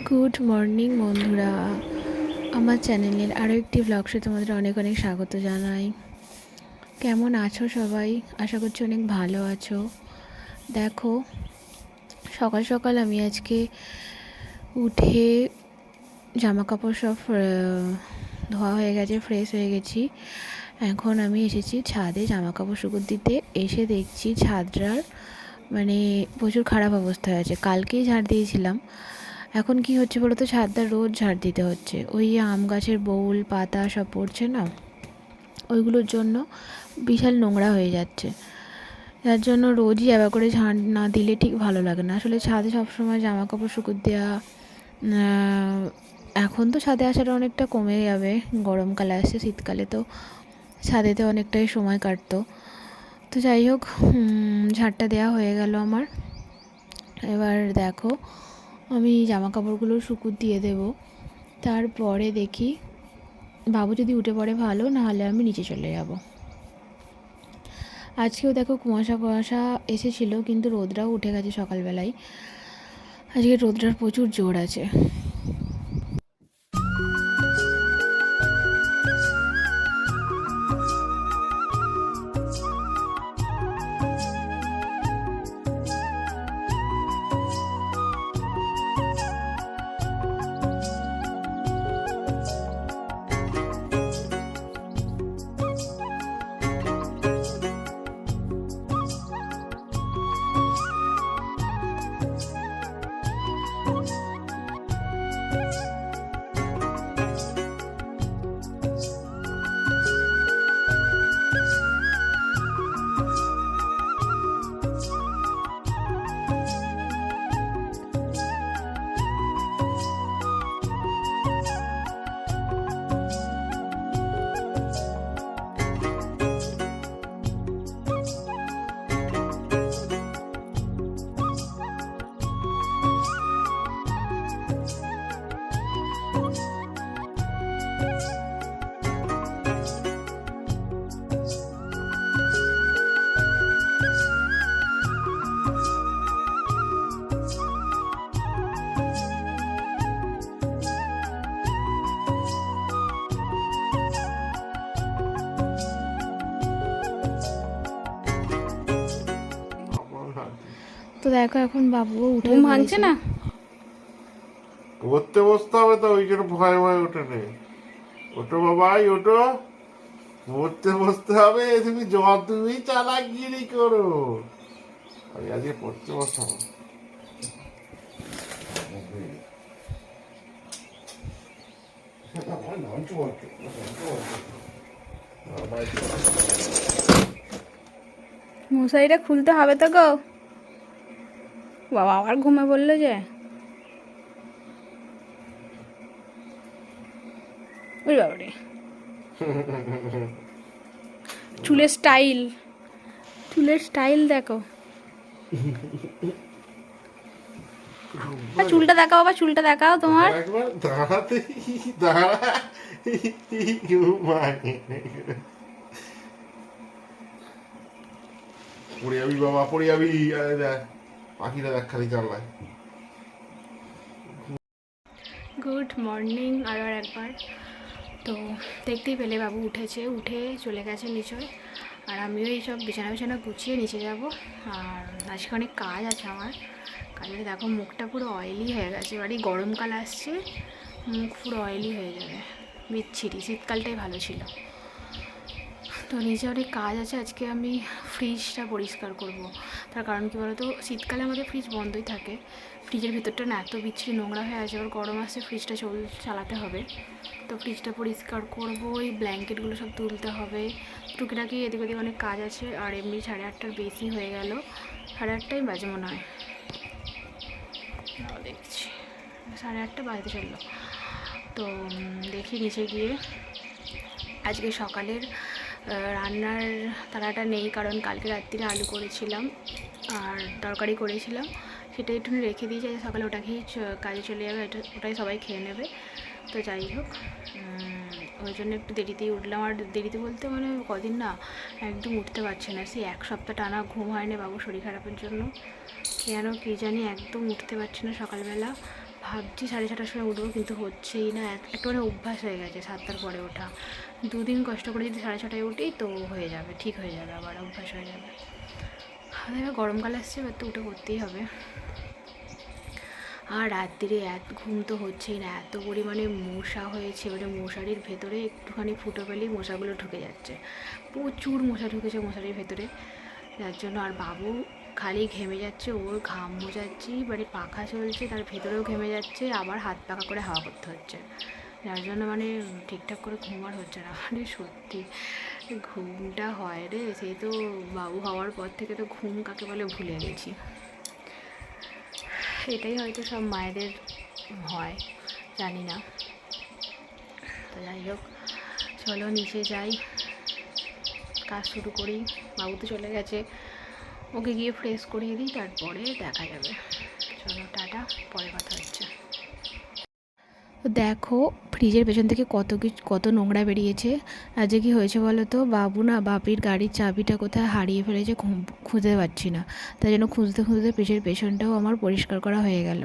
Good morning বন্ধুরা, আমার চ্যানেলের আরও একটি ব্লগসে তোমাদের অনেক অনেক স্বাগত জানাই। কেমন আছো সবাই? আশা করছি অনেক ভালো আছো। দেখো, সকাল সকাল আমি আজকে উঠে জামা কাপড় সব ধোয়া হয়ে গেছে, ফ্রেশ হয়ে গেছি। এখন আমি এসেছি ছাদে জামা কাপড় শুকোতে দিতে। এসে দেখছি ছাদটার প্রচুর খারাপ অবস্থায় আছে। কালকেই ঝাড় দিয়েছিলাম। এখন কি হচ্ছে বলো তো, ছাদটা রোজ ঝাড় দিতে হচ্ছে। ওই আম গাছের বউল পাতা সব পড়ছে না, ওইগুলোর জন্য বিশাল নোংরা হয়ে যাচ্ছে। যার জন্য রোজই এবার করে ঝাড় না দিলে ঠিক ভালো লাগে না। আসলে ছাদে সবসময় জামা কাপড় শুকোতে দেওয়া, এখন তো ছাদে আসাটা অনেকটা কমে যাবে। গরমকালে আসছে, শীতকালে তো ছাদেতে অনেকটাই সময় কাটতো। তো যাই হোক, ঝাড়টা দেওয়া হয়ে গেল আমার। এবার দেখো, আমি জামা কাপড়গুলো শুকোতে দিয়ে দেবো। তারপরে দেখি, বাবু যদি উঠে পড়ে ভালো, নাহলে আমি নিচে চলে যাব। আজকেও দেখো কুয়াশা কুয়াশা এসেছিলো, কিন্তু রোদটাও উঠে গেছে সকালবেলায়। আজকে রোদটার প্রচুর জোর আছে। তো দেখো, এখন বাবুও উঠে ভাঙছে না, পড়তে বসতে হবে তো, ওই জন্য ভয় ভয় ওঠে নে। ওটো বাবাই ওটো, পড়তে বসতে হবে। তুমি তুমি চালাকগিরি করো। আমি আজকে পড়তে বসতাম। মশারিটা খুলতে হবে তো গো। বাবা আবার ঘুমে বললো যে, ওই বাবারে চুলের স্টাইল, চুলের স্টাইল দেখো। চুলটা দেখাও বাবা, চুলটা দেখাও তোমার। একবার দাঁড়াতে দাঁড়া পড়ে যাবি বাবা, পড়ে যাবি। দেখ পাখিটা দেখ খালি জানলায়। গুড মর্নিং আরও একবার। তো দেখতেই পেলে বাবু উঠে চলে গেছে নিচে। আর আমিও এই সব বিছানা বিছানা গুছিয়ে নিচে যাব। আর আজকে অনেক কাজ আছে আমার। কাজে দেখো, মুখটা পুরো অয়েলি হয়ে গেছে। এবারই গরমকাল আসছে, মুখ পুরো অয়েলি হয়ে যাবে, বিচ্ছিরি। শীতকালটাই ভালো ছিল। তো নিচে অনেক কাজ আছে। আজকে আমি ফ্রিজটা পরিষ্কার করব। তার কারণ কী বলো তো, শীতকালে আমাদের ফ্রিজ বন্ধই থাকে। ফ্রিজের ভিতরটা না এত বিচ্ছিরি নোংরা হয়ে আছে, আবার গরম আসছে, ফ্রিজটা চালাতে হবে। তো ফ্রিজটা পরিষ্কার করব, এই ব্ল্যাঙ্কেটগুলো সব তুলতে হবে, টুকিটাকি এদিক ওদিক অনেক কাজ আছে। আর এমনি 8:30টার বেশি হয়ে গেল, 8:30টাই বাজে মনে হয়। দেখছি 8:30 বাজতে চললো। তো দেখি নিচে গিয়ে আজকে সকালের রান্নার তাড়াটা নেই, কারণ কালকে রাত্রিরে আলু করেছিলাম আর তরকারি করেছিলাম, সেটা একটু রেখে দিয়েছি। সকালে ওটা খেয়ে কাজে চলে যাবে, ওটাই সবাই খেয়ে নেবে। তো যাই হোক, ওই জন্য একটু দেরিতেই উঠলাম। আর দেরিতে বলতে কদিন না একদম উঠতে পারছে না। সেই এক সপ্তাহ টানা ঘুম হয় না বাবু শরীর খারাপের জন্য। কেন কী জানি একদম উঠতে পারছি না সকালবেলা। ভাবছি 6:30টার সময় উঠবো, কিন্তু হচ্ছেই না। একটা মানে অভ্যাস হয়ে গেছে 7টার পরে ওঠা। 2 দিন কষ্ট করে যদি 6:30টায় উঠি তো হয়ে যাবে, ঠিক হয়ে যাবে, আবার অভ্যাস হয়ে যাবে। এবার গরমকাল আসছে, এবার তো উঠে করতেই হবে। আর রাত্রিরে ঘুম তো হচ্ছেই না, এত পরিমাণে মশা হয়েছে, মানে মশারির ভেতরে একটুখানি ফুটো পেলেই মশাগুলো ঢুকে যাচ্ছে, প্রচুর মশা ঢুকেছে মশারির ভেতরে, যার জন্য। আর বাবু খালি ঘেমে যাচ্ছে, ওর ঘাম মোজাচ্ছি, মানে পাখা চলছে তার ভেতরেও ঘেমে যাচ্ছে, আবার হাত পাখা করে হাওয়া করতে হচ্ছে, যার জন্য মানে ঠিকঠাক করে ঘুম আর হচ্ছে না। মানে সত্যি ঘুমটা হয় রে, সেই তো বাবু হওয়ার পর থেকে তো ঘুম কাকে বলে ভুলে গেছি। এটাই হয়তো সব মায়েদের হয়, জানি না। তো যাই হোক, চলো নিচে যাই, কাজ শুরু করি। বাবু তো চলে গেছে, ওকে গিয়ে ফ্রেশ করিয়ে দিই, তারপরে দেখা যাবে। চলো টাটা, পরে কথা হচ্ছে। তো দেখো ফ্রিজের পেছন থেকে কত নোংরা বেরিয়েছে। আজকে কি হয়েছে বলো তো, বাবু না বাপির গাড়ির চাবিটা কোথায় হারিয়ে ফেলেছে, খুঁজে পাচ্ছি না, তাই জন্য খুঁজতে খুঁজতে ফ্রিজের পেছনটাও আমার পরিষ্কার করা হয়ে গেল।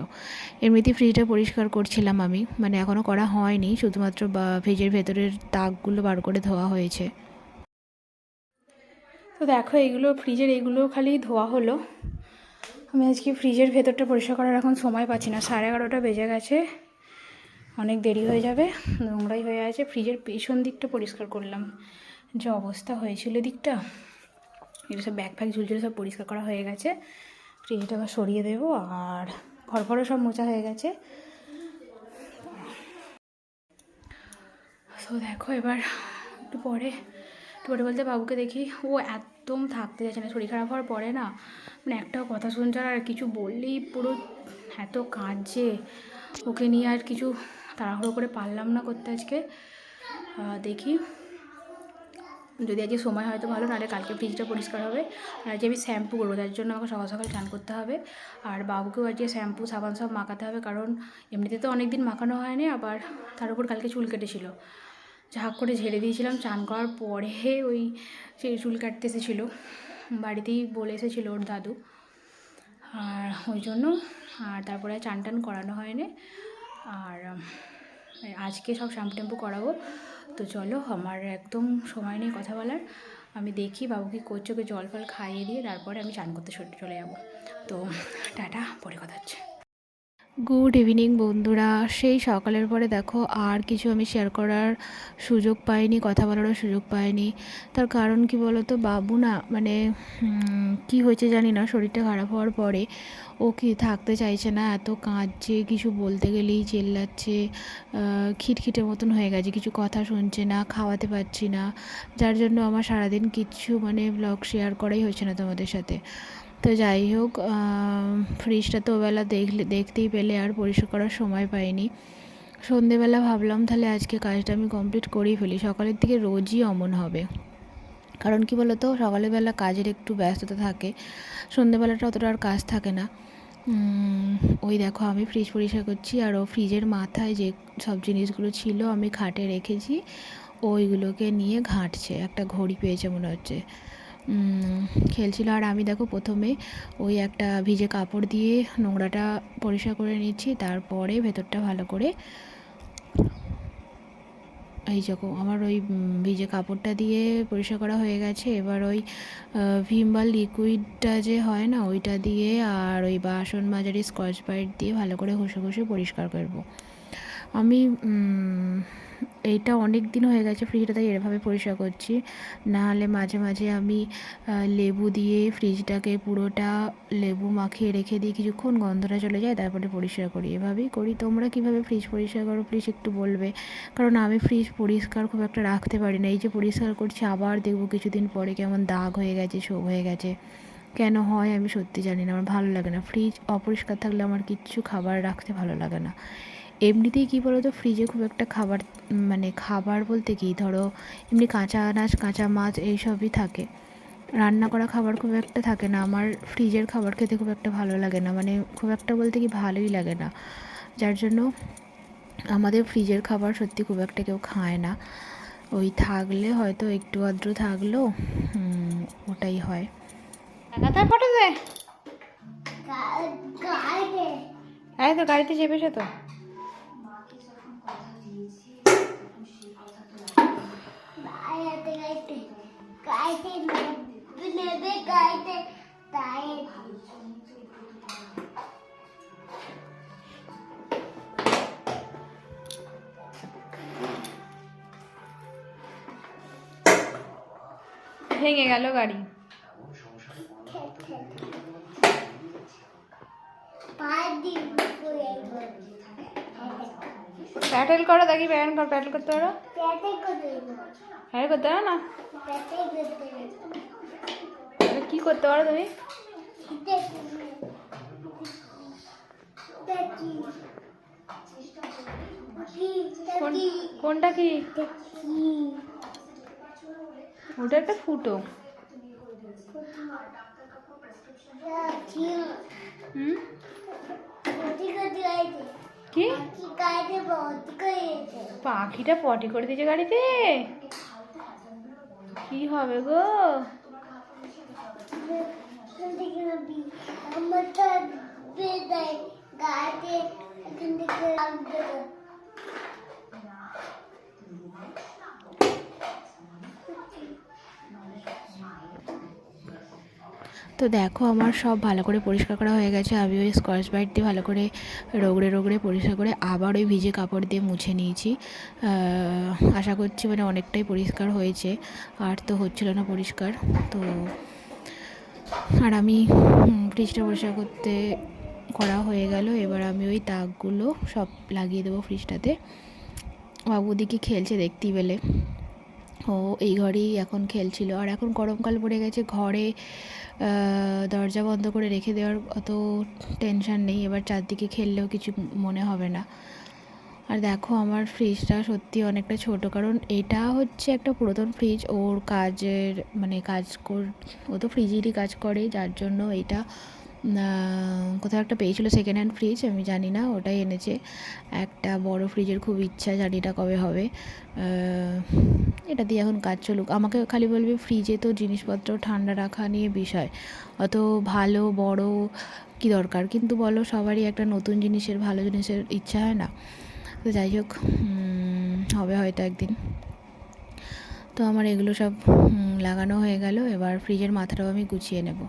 এমনিতেই ফ্রিজটা পরিষ্কার করছিলাম আমি, মানে এখনও করা হয়নি, শুধুমাত্র ফ্রিজের ভেতরের দাগগুলো বার করে ধোয়া হয়েছে। তো দেখো এইগুলো ফ্রিজের এইগুলো খালি ধোয়া হলো। আমি আজকে ফ্রিজের ভেতরটা পরিষ্কার করার এখন সময় পাচ্ছি না, 11:30টা বেজে গেছে, অনেক দেরি হয়ে যাবে, নোংরাই হয়ে আছে। ফ্রিজের পেছন দিকটা পরিষ্কার করলাম, যে অবস্থা হয়েছিল দিকটা, এটা সব ব্যাগ ফ্যাগ ঝুলঝুলে সব পরিষ্কার করা হয়ে গেছে। ফ্রিজটা আবার সরিয়ে দেবো, আর ঘরও সব মোছা হয়ে গেছে। তো দেখো এবার একটু পরে বলতে বাবুকে দেখি, ও একদম থাকতে যাচ্ছে না, শরীর খারাপ হওয়ার পরে না, মানে একটাও কথা শুনছে আর কিছু বললেই পুরো এত কাঁদছে, ওকে নিয়ে আর কিছু তাড়াহুড়ো করে পারলাম না করতে আজকে। দেখি যদি আজকে সময় হয় তো ভালো, নাহলে কালকে ফ্রিজটা পরিষ্কার হবে। আর আজকে আমি শ্যাম্পু করবো, তার জন্য আমাকে সকাল সকাল স্নান করতে হবে। আর বাবুকেও আজকে শ্যাম্পু সাবান সব মাখাতে হবে, কারণ এমনিতে তো অনেক দিন মাখানো হয়নি, আবার তার উপর কালকে চুল কেটেছিল, ঝাঁক করে ঝেড়ে দিয়েছিলাম। চান করার পরে ওই সে চুল কাটতে এসেছিলো, বাড়িতেই বলে এসেছিলো ওর দাদু, আর ওই জন্য আর তারপরে চান টান করানো হয়নি। আর আজকে সব শ্যাম্পু ট্যাম্পু করাবো। তো চলো, আমার একদম সময় নেই কথা বলার, আমি দেখি বাবু কি করছে, ওকে জল ফল খাইয়ে দিয়ে তারপরে আমি চান করতে চলে যাবো। তো টাটা, পরে কথা হচ্ছে। গুড ইভিনিং বন্ধুরা। সেই সকালের পরে দেখো আর কিছু আমি শেয়ার করার সুযোগ পাইনি, কথা বলারও সুযোগ পাইনি। তার কারণ কি বলো তো, বাবু না মানে কি হয়েছে জানি না, শরীরটা খারাপ হওয়ার পরে ও কি থাকতে চাইছে না, এত কাঁদছে, কিছু বলতে গেলেই চেল্লাচ্ছে, খিটখিটে মতন হয়ে গেছে, কিছু কথা শুনছে না, খাওয়াতে পারছি না, যার জন্য আমার সারাদিন কিচ্ছু মানে ব্লগ শেয়ার করাই হচ্ছে না তোমাদের সাথে। তো যাই হোক, ফ্রিজটা তো ওবেলা দেখতেই পেলে, আর পরিষ্কার করার সময় পাইনি। সন্ধেবেলা ভাবলাম তাহলে আজকে কাজটা আমি কমপ্লিট করেই ফেলি, সকালের দিকে রোজই অমন হবে। কারণ কি বলতো, সকালবেলা কাজের একটু ব্যস্ততা থাকে, সন্ধেবেলাটা অতটা আর কাজ থাকে না। ওই দেখো আমি ফ্রিজ পরিষ্কার করছি, আর ও ফ্রিজের মাথায় যে সব জিনিসগুলো ছিল আমি খাটে রেখেছি, ওইগুলোকে নিয়ে ঘাঁটছে, একটা ঘড়ি পেয়েছে মনে হচ্ছে, খেলছিল। আর আমি দেখো প্রথমে ওই একটা ভিজে কাপড় দিয়ে নোংরাটা পরিষ্কার করে নিচ্ছি, তারপরে ভেতরটা ভালো করে, এই যখন আমার ওই ভিজে কাপড়টা দিয়ে পরিষ্কার করা হয়ে গেছে, এবার ওই ভিমবার লিকুইডটা যে হয় না, ওইটা দিয়ে আর ওই বাসন মাজার স্কচ ব্রাইট দিয়ে ভালো করে ঘষে ঘষে পরিষ্কার করব। আমি এইটা অনেক দিন হয়ে গেছে ফ্রিজটা, তাই এভাবে পরিষ্কার করছি। নাহলে মাঝে মাঝে আমি লেবু দিয়ে ফ্রিজটাকে পুরোটা লেবু মাখিয়ে রেখে দিই, কিছুক্ষণ গন্ধটা চলে যায়, তারপরে পরিষ্কার করি, এভাবেই করি। তোমরা কীভাবে ফ্রিজ পরিষ্কার করো প্লিজ একটু বলবে, কারণ আমি ফ্রিজ পরিষ্কার খুব একটা রাখতে পারি না। এই যে পরিষ্কার করছি, আবার দেখবো কিছুদিন পরে কেমন দাগ হয়ে গেছে, ছোপ হয়ে গেছে, কেন হয় আমি সত্যি জানি না, আমার ভালো লাগে না। ফ্রিজ অপরিষ্কার থাকলে আমার কিচ্ছু খাবার রাখতে ভালো লাগে না। এমনিতেই কী বলো তো, ফ্রিজে খুব একটা খাবার, মানে খাবার বলতে কি, ধরো এমনি কাঁচা আনাজ কাঁচা মাছ এইসবই থাকে, রান্না করা খাবার খুব একটা থাকে না। আমার ফ্রিজের খাবার খেতে খুব একটা ভালো লাগে না, মানে খুব একটা বলতে কি ভালোই লাগে না, যার জন্য আমাদের ফ্রিজের খাবার সত্যি খুব একটা কেউ খায় না। ওই থাকলে হয়তো একটু আদ্র থাকলো, ওটাই হয়। টাকাটা ফটো দে, এই তো গাড়িতে চেপেছে তো। ভেঙে গেল গাড়ি। প্যাটেল করো দেখি, প্যাটেল করতে পারো? হ্যাঁ করতে পারো না? কি করতে পারো তুমি? কোনটা কি? ওটা একটা ফুটো। হুম, কি পাখিটা পটি করে দিয়েছে গাড়িতে? কি হবে গো? তো দেখো আমার সব ভালো করে পরিষ্কার করা হয়ে গেছে। আমি ওই স্কচ ব্রাইট দিয়ে ভালো করে রগড়ে পরিষ্কার করে আবার ওই ভিজে কাপড় দিয়ে মুছে নিয়েছি। আশা করছি মানে অনেকটাই পরিষ্কার হয়েছে, আর তো হচ্ছিল না পরিষ্কার। তো আর আমি ফ্রিজটা পরিষ্কার করা হয়ে গেল। এবার আমি ওই তাকগুলো সব লাগিয়ে দেবো ফ্রিজটাতে। বাবু ওদিকে খেলছে দেখতেই পেলে, ও এই ঘরেই এখন খেলছিল। আর এখন গরমকাল পড়ে গেছে, ঘরে দরজা বন্ধ করে রেখে দেওয়ার অত টেনশান নেই। এবার চারদিকে খেললেও কিছু মনে হবে না। আর দেখো আমার ফ্রিজটা সত্যি অনেকটা ছোট, কারণ এটা হচ্ছে একটা পুরাতন ফ্রিজ। ওর কাজের মানে ও তো ফ্রিজেরই কাজ করে, যার জন্য এটা কোথাও একটা পেয়েছিল সেকেন্ড হ্যান্ড ফ্রিজ, আমি জানি না, ওটাই এনেছে। একটা বড় ফ্রিজের খুব ইচ্ছা, জানি না কবে হবে। এটা দিয়ে এখন কাজ চলুক। আমাকে খালি বলবে ফ্রিজে তো জিনিসপত্র ঠান্ডা রাখা নিয়ে বিষয়, অত ভালো বড় কি দরকার? কিন্তু বলো, সবারই একটা নতুন জিনিসের, ভালো জিনিসের ইচ্ছা হয় না? তো যাই হোক, হবে হয়তো একদিন। তো আমার এগুলো সব লাগানো হয়ে গেল। এবার ফ্রিজের মাথাটাও আমি গুছিয়ে নেব।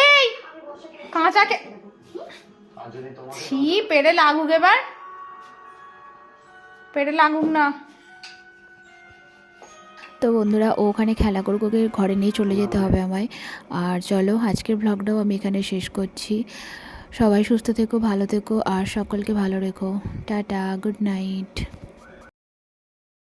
এই কাঁচাকে ছি, পেড়ে লাগুক, এবার পেড়ে লাগুক না। তো বন্ধুরা, ও ওখানে খেলা করুক, ওকে ঘরে নিয়ে চলে যেতে হবে আমায়। আর চলো, আজকের ব্লগটাও আমি এখানে শেষ করছি। সবাই সুস্থ থেকো, ভালো থেকো, আর সকলকে ভালো রেখো। Tata, good night.